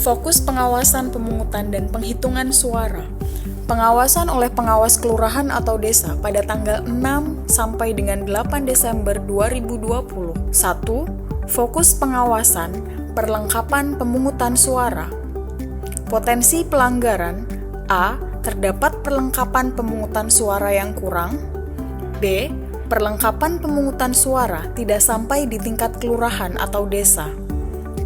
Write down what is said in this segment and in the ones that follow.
Fokus pengawasan pemungutan dan penghitungan suara. Pengawasan oleh pengawas kelurahan atau desa pada tanggal 6 sampai dengan 8 Desember 2020. 1. Fokus pengawasan perlengkapan pemungutan suara. Potensi pelanggaran: A. Terdapat perlengkapan pemungutan suara yang kurang. B. Perlengkapan pemungutan suara tidak sampai di tingkat kelurahan atau desa.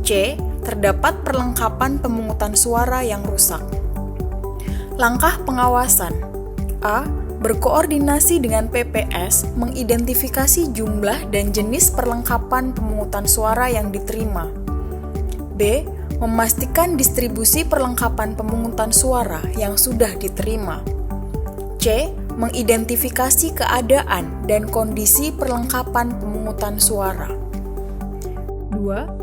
C. Terdapat perlengkapan pemungutan suara yang rusak. Langkah pengawasan: A. Berkoordinasi dengan PPS mengidentifikasi jumlah dan jenis perlengkapan pemungutan suara yang diterima. B. Memastikan distribusi perlengkapan pemungutan suara yang sudah diterima. C. Mengidentifikasi keadaan dan kondisi perlengkapan pemungutan suara. 2.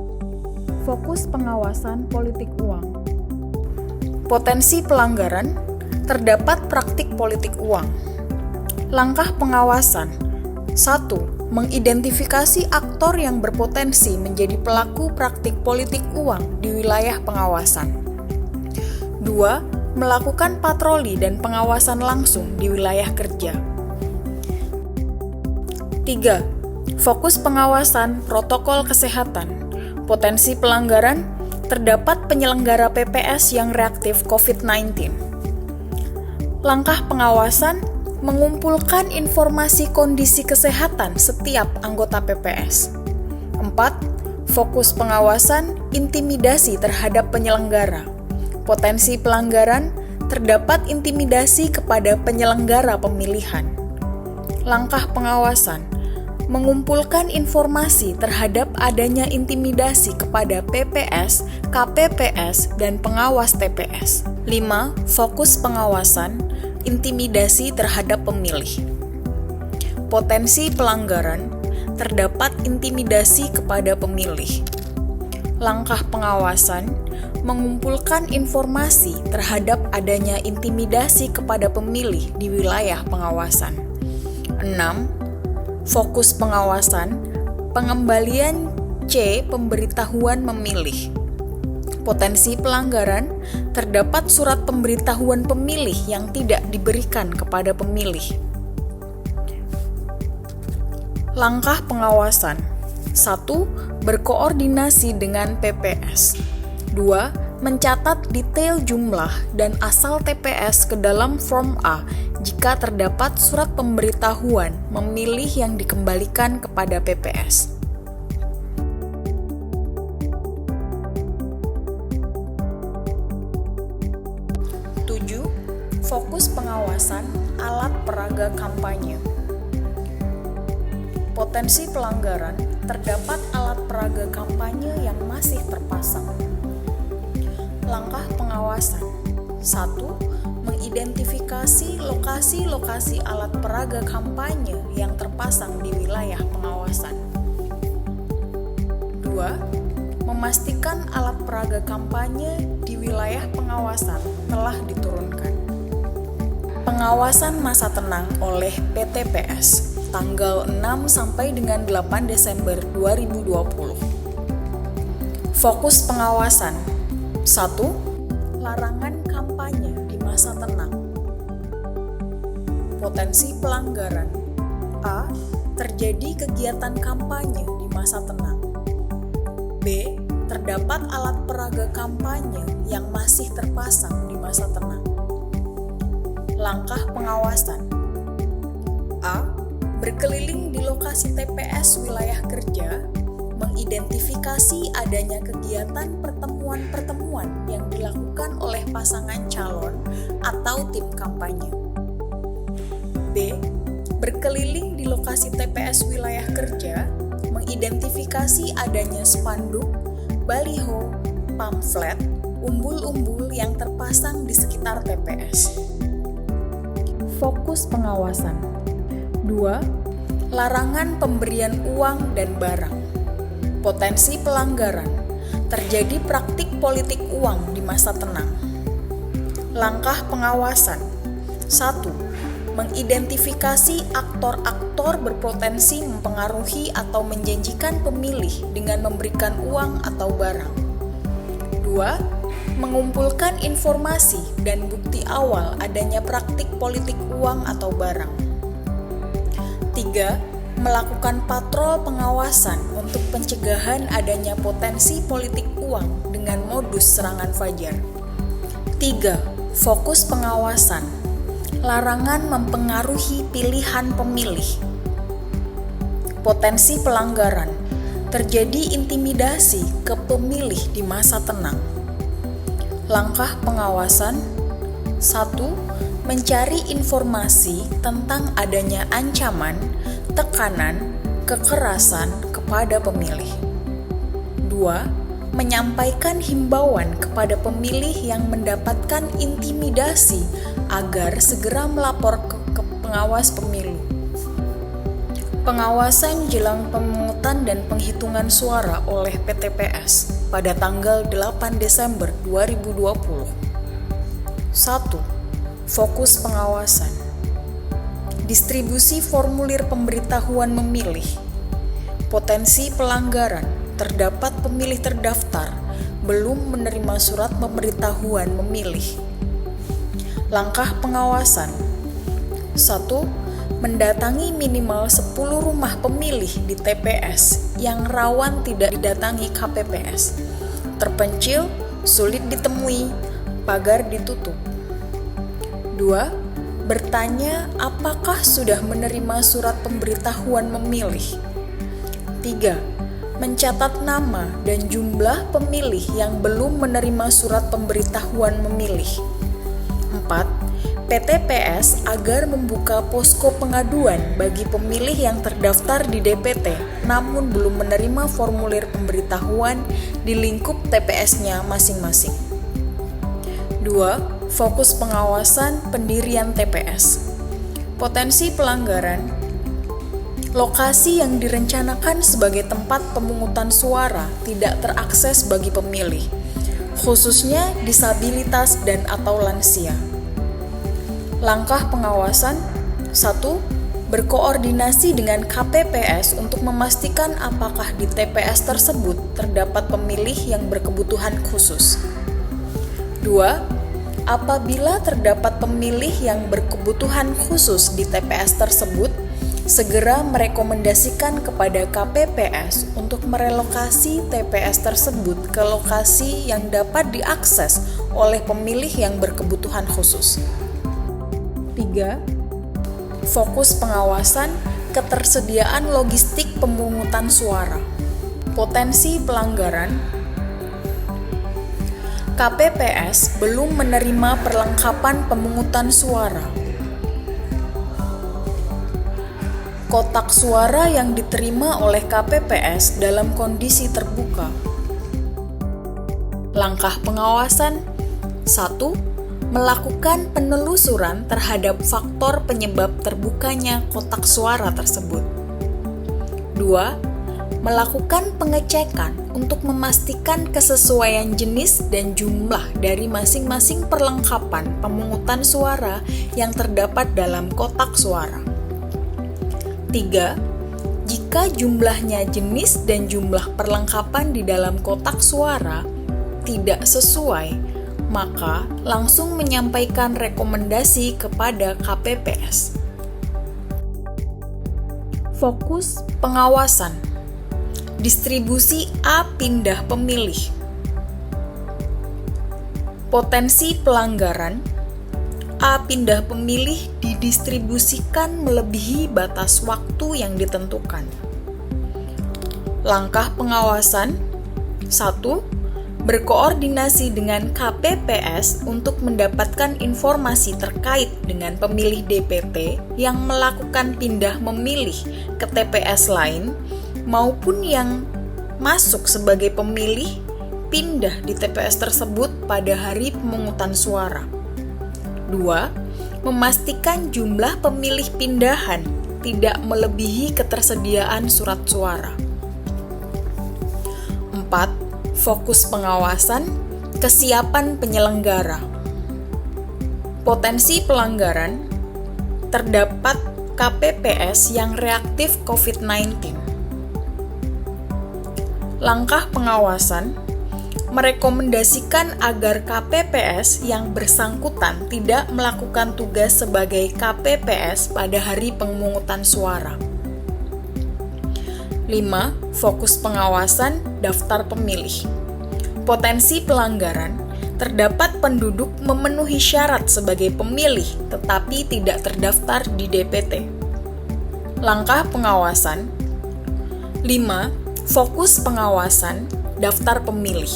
Fokus pengawasan politik uang. Potensi pelanggaran: terdapat praktik politik uang. Langkah pengawasan: 1. Mengidentifikasi aktor yang berpotensi menjadi pelaku praktik politik uang di wilayah pengawasan. 2. Melakukan patroli dan pengawasan langsung di wilayah kerja. 3. Fokus pengawasan protokol kesehatan. Potensi pelanggaran: terdapat penyelenggara PPS yang reaktif COVID-19. Langkah pengawasan: mengumpulkan informasi kondisi kesehatan setiap anggota PPS. 4. Fokus pengawasan intimidasi terhadap penyelenggara. Potensi pelanggaran: terdapat intimidasi kepada penyelenggara pemilihan. Langkah pengawasan: mengumpulkan informasi terhadap adanya intimidasi kepada PPS, KPPS, dan pengawas TPS. 5. Fokus pengawasan intimidasi terhadap pemilih. Potensi pelanggaran: terdapat intimidasi kepada pemilih. Langkah pengawasan: mengumpulkan informasi terhadap adanya intimidasi kepada pemilih di wilayah pengawasan. 6. Fokus pengawasan pengembalian C. Pemberitahuan memilih. Potensi pelanggaran: terdapat surat pemberitahuan pemilih yang tidak diberikan kepada pemilih. Langkah pengawasan: 1. Berkoordinasi dengan PPS. 2. Mencatat detail jumlah dan asal TPS ke dalam form A jika terdapat surat pemberitahuan memilih yang dikembalikan kepada PPS. 7. Fokus pengawasan alat peraga kampanye. Potensi pelanggaran: terdapat alat peraga kampanye yang masih terpasang. Langkah pengawasan: 1. Mengidentifikasi lokasi-lokasi alat peraga kampanye yang terpasang di wilayah pengawasan. 2. Memastikan alat peraga kampanye di wilayah pengawasan telah diturunkan. Pengawasan masa tenang oleh PTPS tanggal 6 sampai dengan 8 Desember 2020. Fokus pengawasan: 1. Larangan kampanye di masa tenang. Potensi pelanggaran: A. Terjadi kegiatan kampanye di masa tenang. B. Terdapat alat peraga kampanye yang masih terpasang di masa tenang. Langkah pengawasan: A. Berkeliling di lokasi TPS wilayah kerja, mengidentifikasi adanya kegiatan pertemuan-pertemuan yang dilakukan oleh pasangan calon atau tim kampanye. B. Berkeliling di lokasi TPS wilayah kerja, mengidentifikasi adanya spanduk, baliho, pamflet, umbul-umbul yang terpasang di sekitar TPS. Fokus pengawasan: 2. Larangan pemberian uang dan barang. Potensi pelanggaran: terjadi praktik politik uang di masa tenang. Langkah pengawasan: 1. Mengidentifikasi aktor-aktor berpotensi mempengaruhi atau menjanjikan pemilih dengan memberikan uang atau barang. 2. mengumpulkan informasi dan bukti awal adanya praktik politik uang atau barang. 3. Melakukan patrol pengawasan untuk pencegahan adanya potensi politik uang dengan modus serangan fajar. 3. Fokus pengawasan. Larangan mempengaruhi pilihan pemilih. Potensi pelanggaran. Terjadi intimidasi ke pemilih di masa tenang. Langkah pengawasan. 1. Mencari informasi tentang adanya ancaman, tekanan, kekerasan kepada pemilih. 2. Menyampaikan himbauan kepada pemilih yang mendapatkan intimidasi agar segera melapor ke pengawas pemilu. Pengawasan jelang pemungutan dan penghitungan suara oleh PTPS pada tanggal 8 Desember 2020. 1. Fokus pengawasan. Distribusi formulir pemberitahuan memilih. Potensi pelanggaran. Terdapat pemilih terdaftar belum menerima surat pemberitahuan memilih. Langkah pengawasan. 1. Mendatangi minimal 10 rumah pemilih di TPS yang rawan tidak didatangi KPPS. Terpencil, sulit ditemui, pagar ditutup. 2. Bertanya apakah sudah menerima surat pemberitahuan memilih. 3. Mencatat nama dan jumlah pemilih yang belum menerima surat pemberitahuan memilih. 4. PTPS agar membuka posko pengaduan bagi pemilih yang terdaftar di DPT namun belum menerima formulir pemberitahuan di lingkup TPS-nya masing-masing. 2. Fokus pengawasan pendirian TPS. Potensi pelanggaran. Lokasi yang direncanakan sebagai tempat pemungutan suara tidak terakses bagi pemilih, khususnya disabilitas dan atau lansia. Langkah pengawasan. 1. Berkoordinasi dengan KPPS untuk memastikan apakah di TPS tersebut terdapat pemilih yang berkebutuhan khusus. 2. Apabila terdapat pemilih yang berkebutuhan khusus di TPS tersebut, segera merekomendasikan kepada KPPS untuk merelokasi TPS tersebut ke lokasi yang dapat diakses oleh pemilih yang berkebutuhan khusus. 3. Fokus pengawasan ketersediaan logistik pemungutan suara. Potensi pelanggaran. KPPS belum menerima perlengkapan pemungutan suara. Kotak suara yang diterima oleh KPPS dalam kondisi terbuka. Langkah pengawasan. 1. Melakukan penelusuran terhadap faktor penyebab terbukanya kotak suara tersebut. 2. Melakukan pengecekan untuk memastikan kesesuaian jenis dan jumlah dari masing-masing perlengkapan pemungutan suara yang terdapat dalam kotak suara. 3. Jika jumlahnya jenis dan jumlah perlengkapan di dalam kotak suara tidak sesuai, maka langsung menyampaikan rekomendasi kepada KPPS. Fokus pengawasan. Distribusi A pindah pemilih. Potensi pelanggaran. A pindah pemilih didistribusikan melebihi batas waktu yang ditentukan. Langkah pengawasan. 1. Berkoordinasi dengan KPPS untuk mendapatkan informasi terkait dengan pemilih DPT yang melakukan pindah memilih ke TPS lain maupun yang masuk sebagai pemilih pindah di TPS tersebut pada hari pemungutan suara. 2. Memastikan jumlah pemilih pindahan tidak melebihi ketersediaan surat suara. 4. Fokus pengawasan, kesiapan penyelenggara. Potensi pelanggaran. Terdapat KPPS yang reaktif COVID-19. Langkah pengawasan. merekomendasikan agar KPPS yang bersangkutan tidak melakukan tugas sebagai KPPS pada hari pemungutan suara. 5. Fokus pengawasan daftar pemilih. Potensi pelanggaran: terdapat penduduk memenuhi syarat sebagai pemilih tetapi tidak terdaftar di DPT. Langkah pengawasan: 5. Fokus pengawasan daftar pemilih.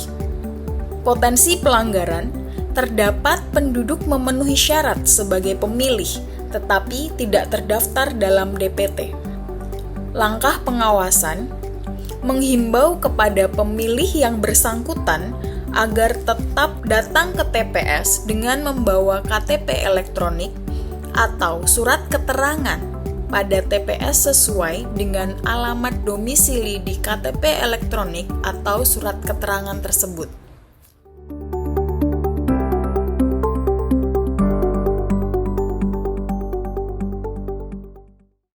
Potensi pelanggaran: terdapat penduduk memenuhi syarat sebagai pemilih tetapi tidak terdaftar dalam DPT. Langkah pengawasan: menghimbau kepada pemilih yang bersangkutan agar tetap datang ke TPS dengan membawa KTP elektronik atau surat keterangan pada TPS sesuai dengan alamat domisili di KTP elektronik atau surat keterangan tersebut.